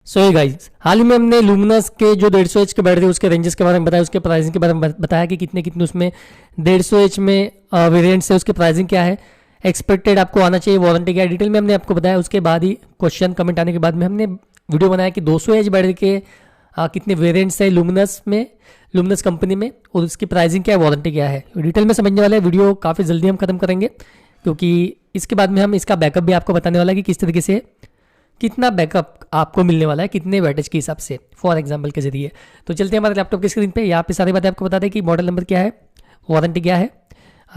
सो ये गाइस, हाल ही में हमने लुमिनस के जो 150 एच के बैटरी उसके रेंजेस के बारे में बताया, उसके प्राइसिंग के बारे में बताया कि कितने कितने उसमें 150 एच में वेरिएंट्स है, उसकी प्राइसिंग क्या है, एक्सपेक्टेड आपको आना चाहिए, वारंटी क्या है, डिटेल में हमने आपको बताया। उसके बाद ही क्वेश्चन कमेंट आने के बाद में हमने वीडियो बनाया कि 200 एच बैटरी के कितने वेरिएंट्स है लुमिनस में, लुमिनस कंपनी में, और उसकी प्राइसिंग क्या है, वारंटी क्या है। डिटेल में समझने वाले वीडियो काफ़ी जल्दी हम खत्म करेंगे, क्योंकि इसके बाद में हम इसका बैकअप भी आपको बताने वाला है कि किस तरीके से कितना बैकअप आपको मिलने वाला है, कितने वैटेज के हिसाब से, फॉर एग्जांपल के जरिए। तो चलते हैं हमारे लैपटॉप की स्क्रीन पे, यहाँ पे सारी बातें आपको बता दें कि मॉडल नंबर क्या है, वारंटी क्या है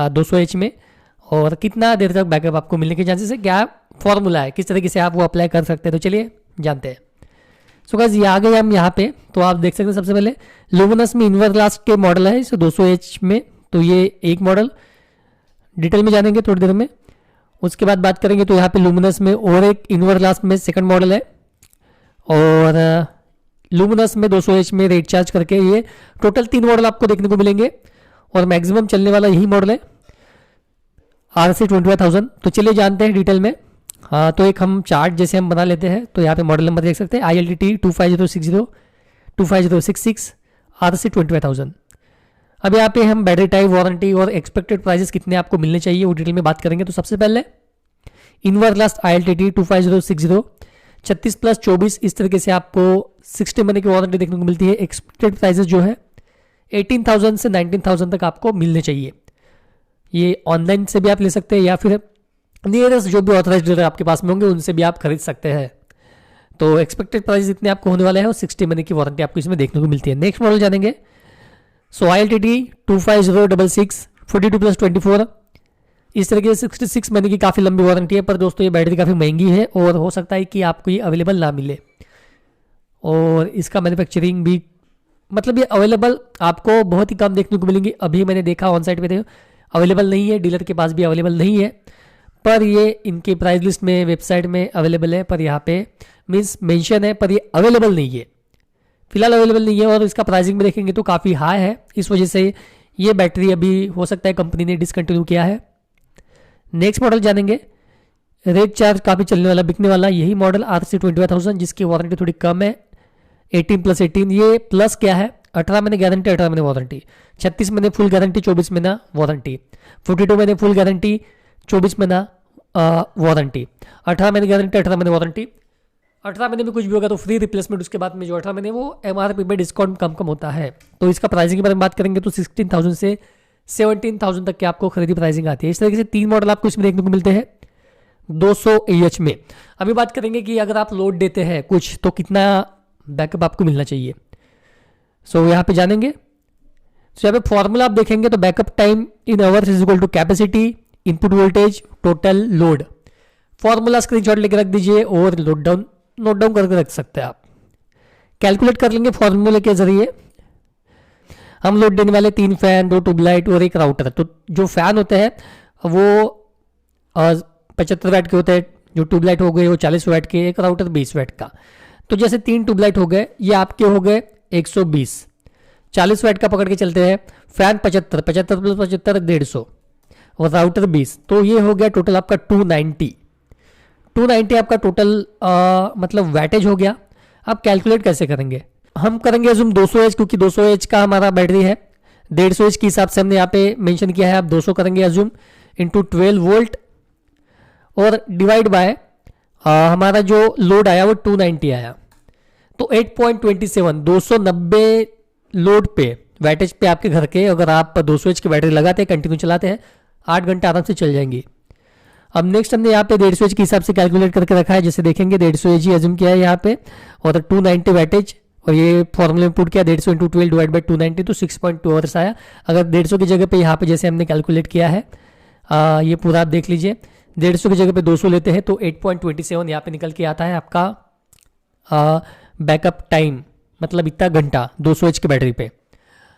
200 एच में, और कितना देर तक बैकअप आपको मिलने के चांसेस है, क्या फॉर्मूला है, किस तरीके से आप वो अप्लाई कर सकते हैं। तो चलिए जानते हैं। सो गाइस, ये आ गए हम यहाँ पे, तो आप देख सकते हैं सबसे पहले लुमिनस में इनवर ग्लास के मॉडल है इसे 200 एच में, तो ये एक मॉडल डिटेल में जानेंगे थोड़ी देर में। उसके बाद बात करेंगे तो यहाँ पे लुमिनस में और एक इनवर ग्लास में सेकंड मॉडल है, और लुमिनस में 200 एच में रेट चार्ज करके ये टोटल 3 मॉडल आपको देखने को मिलेंगे, और मैक्सिमम चलने वाला यही मॉडल है RC 25,000। तो चलिए जानते हैं डिटेल में। हाँ, तो एक हम चार्ट जैसे हम बना लेते हैं, तो यहाँ पे मॉडल नंबर देख सकते हैं ILTT 25060 25066 RC 25,000। अब यहाँ पे हम बैटरी टाइप, वारंटी और एक्सपेक्टेड प्राइसेस कितने आपको मिलने चाहिए वो डिटेल में बात करेंगे। तो सबसे पहले इनवर ग्लास ILTT 25060 36+24 इस तरीके से आपको 60 महीने की वारंटी देखने को मिलती है। एक्सपेक्टेड प्राइसेस जो है 18,000 से 19,000 तक आपको मिलने चाहिए। ये ऑनलाइन से भी आप ले सकते हैं, या फिर नियरेस्ट जो भी ऑथराइज्ड डीलर आपके पास में होंगे उनसे भी आप खरीद सकते हैं। तो एक्सपेक्टेड प्राइस इतने आपको होने वाले हैं, और 60 महीने की वारंटी आपको इसमें देखने को मिलती है। नेक्स्ट मॉडल जानेंगे। सो ILTT 25066 42+24 इस तरीके से 66 महीने की काफ़ी लंबी वारंटी है, पर दोस्तों ये बैटरी काफ़ी महंगी है और हो सकता है कि आपको ये अवेलेबल ना मिले, और इसका मैन्युफैक्चरिंग भी मतलब ये अवेलेबल आपको बहुत ही कम देखने को मिलेंगी। अभी मैंने देखा ऑन साइट पे थे, अवेलेबल नहीं है, डीलर के पास भी अवेलेबल नहीं है, पर ये इनके प्राइस लिस्ट में वेबसाइट में अवेलेबल है, पर यहाँ पे मीन्स मेंशन है, पर ये अवेलेबल नहीं है, फिलहाल अवेलेबल नहीं है। और इसका प्राइसिंग में देखेंगे तो काफ़ी हाई है, इस वजह से ये बैटरी अभी हो सकता है कंपनी ने डिसकंटिन्यू किया है। नेक्स्ट मॉडल जानेंगे। रेट चार्ज काफ़ी चलने वाला, बिकने वाला यही मॉडल RC 25,000 जिसकी वारंटी थोड़ी कम है, 18+18। ये प्लस क्या है, 18 महीने गारंटी, 18 महीने वारंटी, 36 महीने फुल गारंटी, 24 महीना वारंटी, 42 महीने फुल गारंटी, 24 महीना वारंटी, 18 महीने गारंटी, 18 महीने वारंटी। 18 महीने में कुछ भी होगा तो फ्री रिप्लेसमेंट, उसके बाद में जो 18 महीने वो MRP में डिस्काउंट कम होता है। तो इसका प्राइसिंग के बारे में बात करेंगे तो 16,000 से 17,000 तक की आपको खरीदी प्राइसिंग आती है। इस तरीके से 3 मॉडल आपको इसमें देखने को मिलते हैं 200 AH में। अभी बात करेंगे कि अगर आप लोड देते हैं कुछ तो कितना बैकअप आपको मिलना चाहिए। सो यहाँ पे जानेंगे। सो यहाँ पे फॉर्मूला आप देखेंगे तो backup time in hours is equal to capacity input voltage total load. Formula screenshot लेकर रख दीजिए और नोट डाउन करके रख सकते हैं आप, कैलकुलेट कर लेंगे फॉर्मूले के जरिए। हम लोड देने वाले 3 फैन, 2 ट्यूबलाइट और एक राउटर। तो जो फैन होते हैं वो 75 वाट के होते हैं, जो ट्यूबलाइट हो गए वो 40 वाट के, एक राउटर 20 वाट का। तो जैसे 3 ट्यूबलाइट हो गए, ये आपके हो गए 120, 40 वाट का पकड़ के चलते हैं। फैन 75, 75 + 75 150, और राउटर 20, तो ये हो गया टोटल आपका 290 आपका टोटल मतलब वैटेज हो गया। आप कैलकुलेट कैसे करेंगे, हम करेंगे अजूम 200 एच, क्योंकि 200 एच का हमारा बैटरी है, 150 एच के हिसाब से हमने यहाँ पे मेंशन किया है। आप 200 करेंगे अजूम इंटू 12 वोल्ट, और डिवाइड बाय हमारा जो लोड आया वो 290 आया, तो 8.27 290 लोड पे वैटेज पे आपके घर के, अगर आप 200 एच की बैटरी लगाते हैं, कंटिन्यू चलाते हैं, 8 घंटे आराम से चल जाएंगी। अब नेक्स्ट हमने यहाँ पे 150 एच के हिसाब से कैलकुलेट करके रखा है, जैसे देखेंगे 150 एच ही अज्यूम किया है यहाँ पे, और 290 वैटेज, और ये फॉर्मूले में पुट किया 150 × 12 डिवाइड बाई 290, तो 6.2 आवर्स आया। अगर 150 की जगह पे यहाँ पे जैसे हमने कैलकुलेट किया है, ये पूरा आप देख लीजिए, 150 की जगह पे 200 लेते हैं तो 8.27 यहाँ पे निकल के आता है आपका बैकअप टाइम, मतलब इतना घंटा 200 एच की बैटरी पे।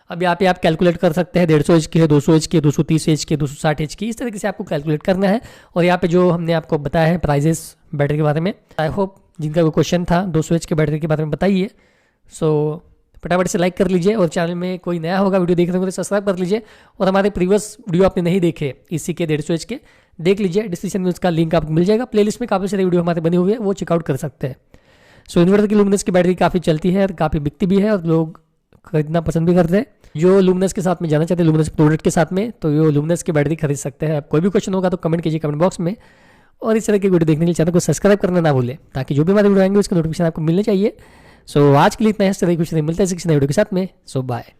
अब यहाँ पे आप कैलकुलेट कर सकते हैं 150 एच की है, 200 एच की, 230 एच की, 260 एच की, इस तरीके से आपको कैलकुलेट करना है। और यहाँ पे जो हमने आपको बताया है प्राइजेस बैटरी के बारे में, आई होप जिनका कोई क्वेश्चन था 200 एच के बैटरी के बारे में बताइए। सो फटाफट से लाइक कर लीजिए, और चैनल में कोई नया होगा वीडियो देख रहे हो तो सब्सक्राइब कर लीजिए, और हमारे प्रीवियस वीडियो आपने नहीं देखे इसी के 150 एच के, देख लीजिए, डिस्क्रिप्शन में उसका लिंक आपको मिल जाएगा। प्लेलिस्ट में काफ़ी सारे वीडियो हमारे बने हुए हैं, वो चेकआउट कर सकते हैं। सो इन्वर्टर की लुमिनस की बैटरी काफ़ी चलती है और काफ़ी बिकती भी है और लोग खरीदना पसंद भी करते हैं। जो लुमिनस के साथ में जाना चाहते हैं, लुमिनस प्रोडक्ट के साथ में, तो ये लुमिनस की बैटरी खरीद सकते हैं। कोई भी क्वेश्चन होगा तो कमेंट कीजिए कमेंट बॉक्स में, और इस तरह की वीडियो देखने के लिए चैनल को सब्सक्राइब करना ना भूलें, ताकि जो भी हमारे वीडियो आएंगे उसका नोटिफिकेशन आपको मिलना चाहिए। सो आज के लिए इतना है, इस तरह की कुछ नहीं मिलता है किसी नए वीडियो के साथ में। सो बाय।